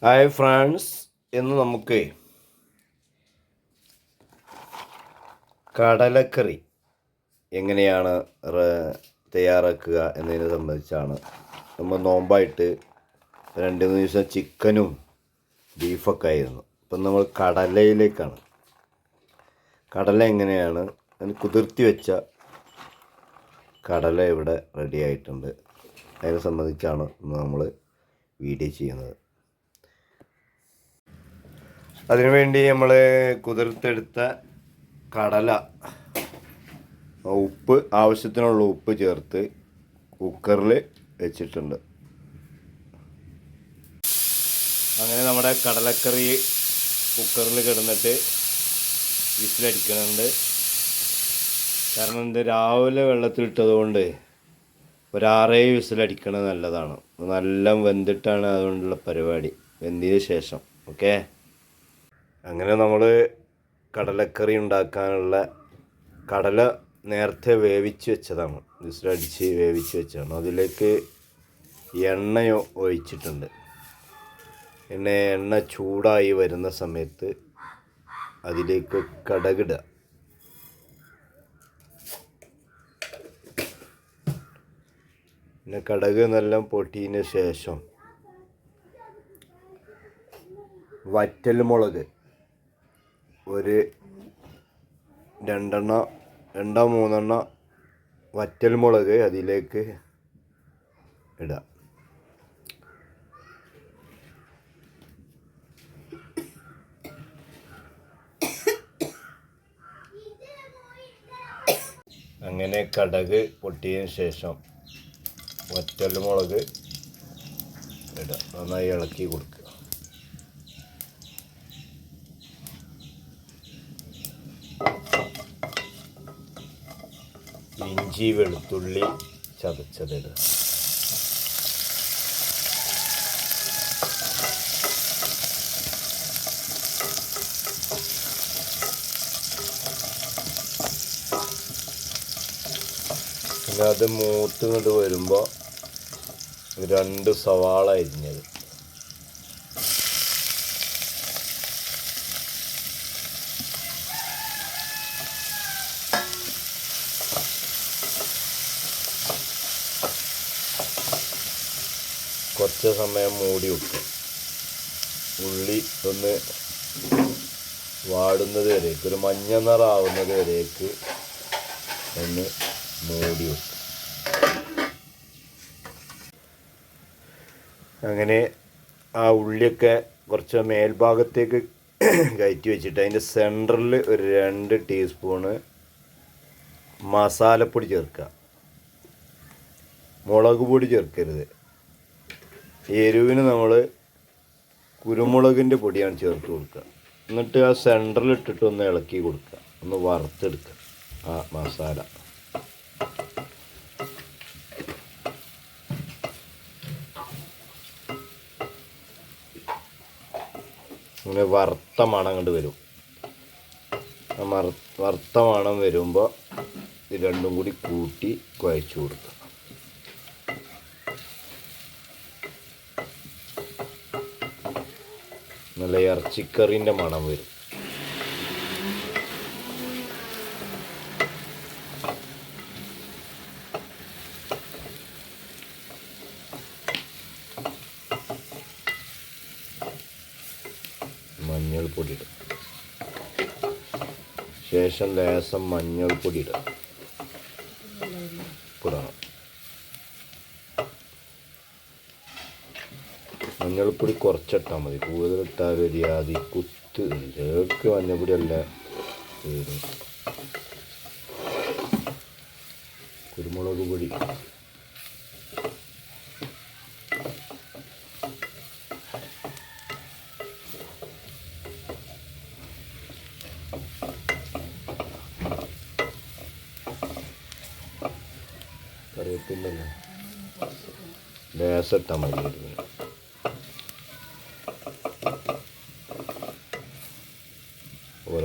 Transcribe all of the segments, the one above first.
Hi friends, ഇന്ന് നമുക്ക് കടലക്കറി എങ്ങനെയാണ് തയ്യാറാക്കുക എന്നതിനെ സംബന്ധിച്ചാണ്. നമ്മൾ നോമ്പായിട്ട് 2-3 ദിവസം ചിക്കനും ബീഫൊക്കെ ആയിരുന്നു. ഇപ്പം നമ്മൾ കടലയിലേക്കാണ്. കടല എങ്ങനെയാണ് കുതിർത്തി വെച്ച കടല ഇവിടെ റെഡി ആയിട്ടുണ്ട്. അതിനെ സംബന്ധിച്ചാണ് ഇന്ന് നമ്മൾ വീഡിയോ ചെയ്യുന്നത്. അതിനുവേണ്ടി നമ്മൾ കുതിർത്തെടുത്ത കടല ആവശ്യത്തിനുള്ള ഉപ്പ് ചേർത്ത് കുക്കറിൽ വെച്ചിട്ടുണ്ട്. അങ്ങനെ നമ്മുടെ കടലക്കറി കുക്കറിൽ കിടന്നിട്ട് വിസിലടിക്കുന്നുണ്ട്. കാരണം രാവിലെ വെള്ളത്തിലിട്ടതുകൊണ്ട് ഒരു 6-7 വിസിലടിക്കണത് നല്ലതാണ്. നല്ല വെന്തിട്ടാണ് അതുകൊണ്ടുള്ള പരിപാടി. വെന്തതിന് ശേഷം ഓക്കെ. അങ്ങനെ നമ്മൾ കടലക്കറി ഉണ്ടാക്കാനുള്ള കടല നേരത്തെ വേവിച്ച് വെച്ചതാണ്, വിസിലടിച്ച് വേവിച്ച് വെച്ചതാണ്. അതിലേക്ക് എണ്ണ ഒഴിച്ചിട്ടുണ്ട്. പിന്നെ എണ്ണ ചൂടായി വരുന്ന സമയത്ത് അതിലേക്ക് കടുകിടുക. പിന്നെ കടുക് നല്ല പൊട്ടിയതിന് ശേഷം വറ്റൽമുളക് ഒരു 2-3 വറ്റൽമുളക് അതിലേക്ക് ഇടുക. അങ്ങനെ കടുക് പൊട്ടിയതിന് ശേഷം വറ്റൽമുളക് ഇടുക. നന്നായി ഇളക്കി കൊടുക്കുക. ഇഞ്ചി വെളുത്തുള്ളി ചതച്ചതിടുക. പിന്നെ അത് മൂത്ത് കൊണ്ട് വരുമ്പോൾ 2 സവാള അരിഞ്ഞത്, കുറച്ച് സമയം മൂടി വെക്കും. ഉള്ളി ഒന്ന് വാടുന്നത് വരേക്ക്, ഒരു മഞ്ഞ നിറാവുന്നത് വരേക്ക് ഒന്ന് മൂടി വെക്കും. അങ്ങനെ ആ ഉള്ളിയൊക്കെ കുറച്ച് മേൽഭാഗത്തേക്ക് കയറ്റി വെച്ചിട്ട് അതിൻ്റെ സെൻറ്ററിൽ ഒരു 2 ടീസ്പൂണ് മസാലപ്പൊടി ചേർക്കുക. മുളക് പൊടി ചേർക്കരുത്. എരിവിന് നമ്മൾ കുരുമുളകിൻ്റെ പൊടിയാണ് ചേർത്ത് കൊടുക്കുക. എന്നിട്ട് ആ സെൻറ്ററിലിട്ടിട്ട് ഒന്ന് ഇളക്കി കൊടുക്കുക, ഒന്ന് വറുത്തെടുക്കുക ആ മസാല. അങ്ങനെ വറുത്ത മണം കണ്ട് വരും. ആ വറുത്ത മണം വരുമ്പോൾ ഇത് രണ്ടും കൂടി കൂട്ടി കുഴച്ച് കൊടുക്കുക. നല്ല ഇറച്ചിക്കറിൻ്റെ മണം വരും. മഞ്ഞൾപ്പൊടി ഇടും. ശേഷം ലേശം മഞ്ഞൾപ്പൊടി ഇടും. മഞ്ഞൾപ്പൊടി കുറച്ചിട്ടാൽ മതി, കൂടുതലിട്ടാൽ ഒരു ജാതി കുത്ത്. ചേർക്ക് മഞ്ഞൾപ്പൊടി അല്ല വരും. കുരുമുളക് പൊടി കറിവേപ്പിലല്ലേ ലേശിട്ടാൽ മതി.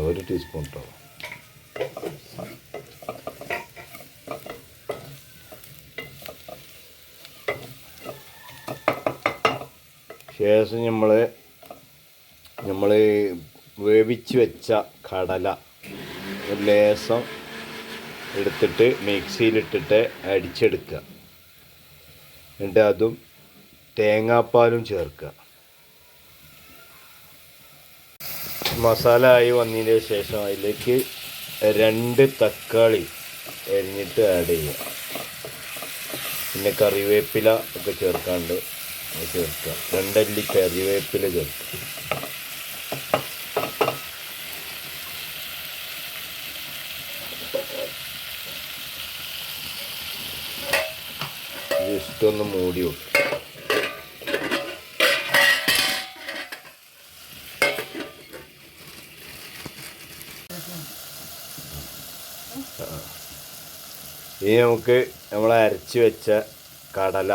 ഒരു ടീസ്പൂൺ ഇട്ടോ. ശേഷം നമ്മൾ നമ്മൾ വേവിച്ച് വെച്ച കടല ഒരു ലേസം എടുത്തിട്ട് മിക്സിയിലിട്ടിട്ട് അടിച്ചെടുക്കുക. എന്നിട്ട് അതും തേങ്ങാപ്പാലും ചേർക്കുക. മസാല ആയി വന്നതിന് ശേഷം അതിലേക്ക് 2 തക്കാളി എരിഞ്ഞിട്ട് ആഡ് ചെയ്യുക. പിന്നെ കറിവേപ്പില ഒക്കെ ചേർക്കാണ്ട് ചേർക്കുക. 2 അല്ലി കറിവേപ്പില ചേർക്കുക. ജസ്റ്റ് ഒന്ന് മൂടി വെക്കുക. ഇനി നമുക്ക് നമ്മൾ അരച്ച് വെച്ച കടല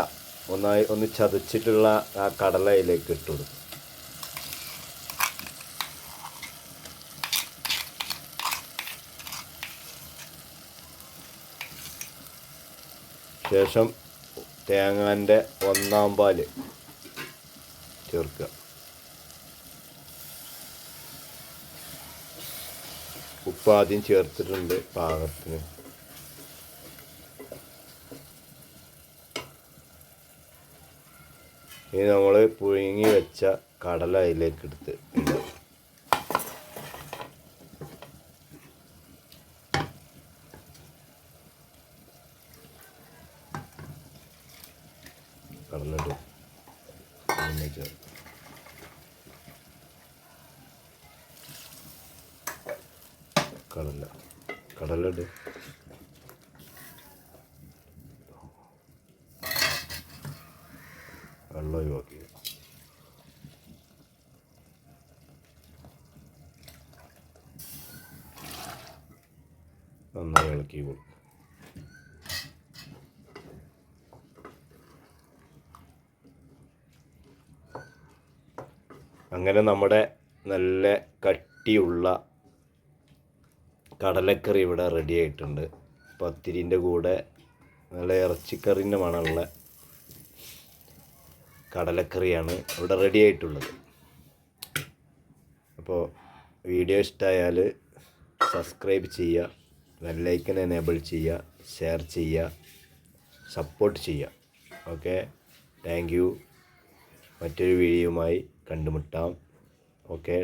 ഒന്ന് ചതച്ചിട്ടുള്ള ആ കടല അതിലേക്ക് ഇട്ട് കൊടുക്കും. ശേഷം തേങ്ങാൻ്റെ 1/4 പാല് ചേർക്കുക. ഉപ്പ് ആദ്യം ചേർത്തിട്ടുണ്ട് പാകത്തിന്. ഇനി നമ്മൾ പുഴുങ്ങി വെച്ച കടല അതിലേക്ക് എടുത്ത് ഇടുക. കടലിടും പിന്നെ ചേർത്ത് കടലിട് വെള്ളം ഒഴിവാക്കി. നന്നായി ഇളക്കി കൊടുക്കും. അങ്ങനെ നമ്മുടെ നല്ല കട്ടിയുള്ള കടലക്കറി ഇവിടെ റെഡി ആയിട്ടുണ്ട്. പത്തിരിൻ്റെ കൂടെ നല്ല ഇറച്ചിക്കറിൻ്റെ മണമുള്ള കടലക്കറിയാണ് ഇവിടെ റെഡി ആയിട്ടുള്ളത്. അപ്പോൾ വീഡിയോ ഇഷ്ടമായാൽ സബ്സ്ക്രൈബ് ചെയ്യുക, ബെല്ലൈക്കൺ എനേബിൾ ചെയ്യുക, ഷെയർ ചെയ്യുക, സപ്പോർട്ട് ചെയ്യുക. Okay, thank you. മറ്റൊരു വീഡിയോയുമായി കണ്ടുമുട്ടാം. ഓക്കെ.